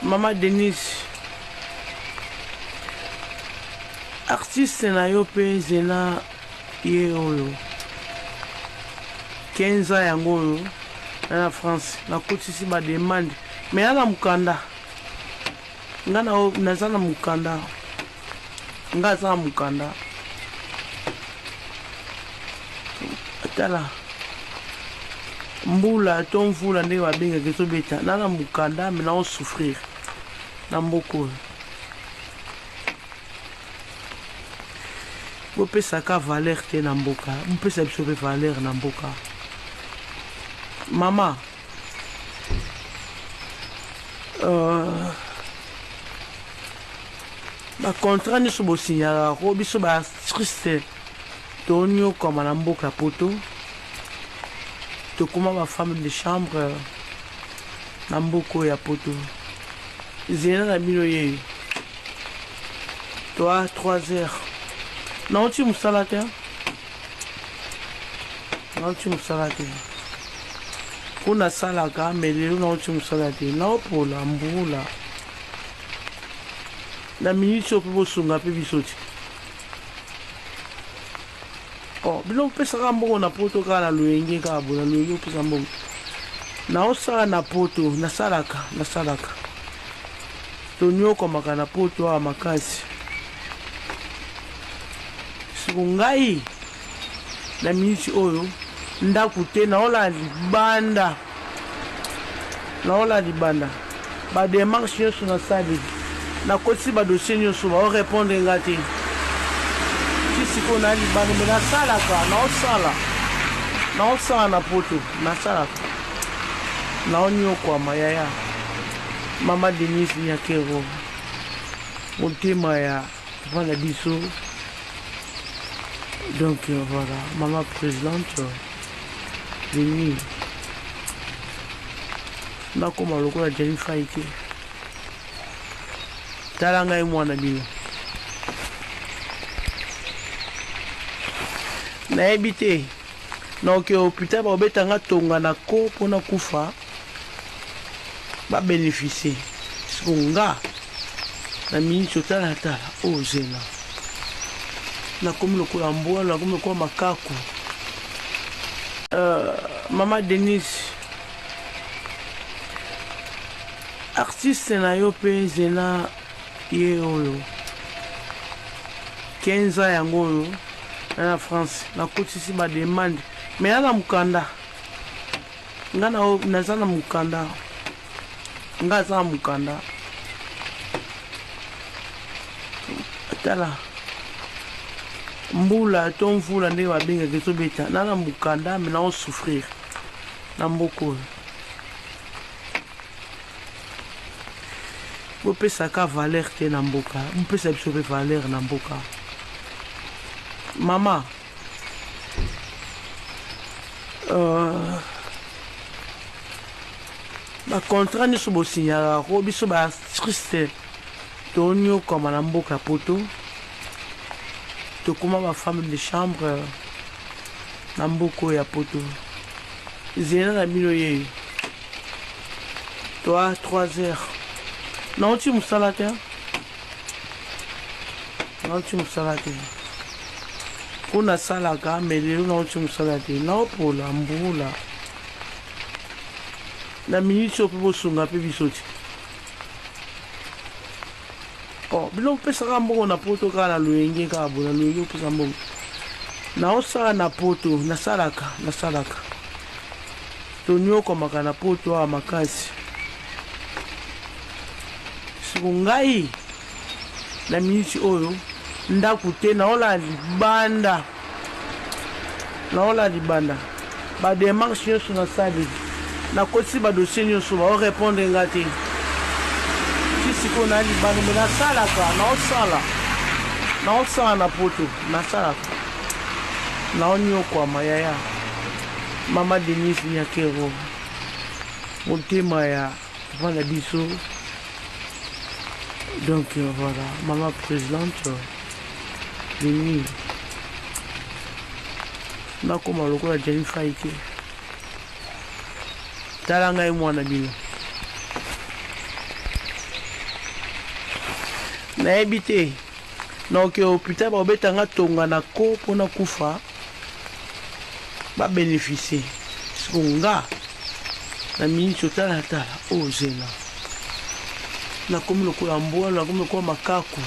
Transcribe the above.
Maman Denise, artiste na yo pe zena ye oyo 15 ans yango oyo na France na kotisi ba demande mais na mukanda nga naza na mukanda nga za mukanda atala mbula to mvula nde babengaka ezobeta na mukanda mais na souffrir na mboko bopesaka valeur te na mboka bopesa biso mpe valeur na mboka mama bacontrat nyonso bosinyaka biso batriste tonyokama na mboka poto tokoma bafemme de chambre na mboka oyo ya poto zela na bino ye toa 3 heures nauti mosala te nauti mosala te mpo nasalaka me lelo nauti mosala te naopola mbula na miniti oyo mpe bosunga mpe biso te bino opesaka mbongo na poto kaka na loyenge kaka bo na loyenge opesa mbongo naosala na poto nasalaka tonyokomaka na poto awa makasi siko ngai na miniti oyo ndako te naola libanda bademarche nyonso nasali nakotisi badossier nyonso baorépondre nga te ti sikoyo na libanda me nasalaka naosala na poto nasalaka naonyokwama yaya mama Denise Nyakero motema ya papa na biso. Donc voilà, maman présidente, Vini, nakoma lokola Jennifer ite. Talanga e mwana bino. Nayebi te, naoke hôpital babetanga tonga na ko mpona kufa babénéficie. Siko nga na miniti otala zena. Nakomi lokola mbwa nakomi lokola makaku. Maman Denise, artiste na yo pe zena ye oyo 15 ans yango oyo na France nakotisi ba demande mais na mukanda nga naza na mukanda nga za mukanda atala mbula to mvula nde babengaka ezobeta na mukanda me na souffrir na mboko oyo bopesaka valeur te na mboka bopesa biso mpe valeur na mboka mama bacontrat nyonso bosinyaka biso batriste tonyokama na mboka poto tokoma bafemme de chambre na mboka oyo ya poto zela na bino ye toa 3 heures nauti mosala te mpo nasalaka me lelo nauti mosala te naopola mbula na miniti oyo mpe bosunga mpe biso te bino opesaka mbongo na poto kaka na loyenge kaka bo na loyenge opesa mbongo naosala na poto nasalaka tonyokomaka na poto awa makasi siko ngai na miniti oyo ndako te naola libanda bademarche nyonso nasali nakotisi badossier nyonso baorépondre nga te ti sikoyo na libanda me naosala na poto nasalaka naonyokwama yaya mama Denise Nyakero motema ya papa na biso. Donc voilà, maman présidente, Vini, nakoma lokola Jennifer ite. Talanga e mwana bino. nayebi te naoke hôpital babetanga tonga na ko mpona kufa babénéficie siko nga na miniti otala tala oyo zela nakomi lokola mbwa nakomi lokola makaku